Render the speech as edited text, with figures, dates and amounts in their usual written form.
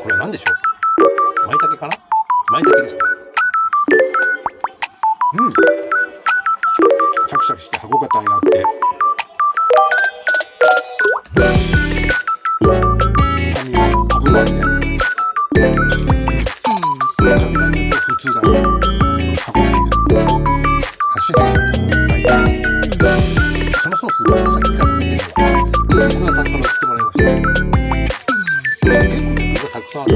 これは何でしょう。舞茸かな。舞茸ですね。シャキシャキして歯ごたえがあって、他にはカブもあるね。普通だね。歯ごたえが走るでしょ。そのソースがさっきから出てるわ。リスナーさんから送ってもらいました。結構具がたくさんある。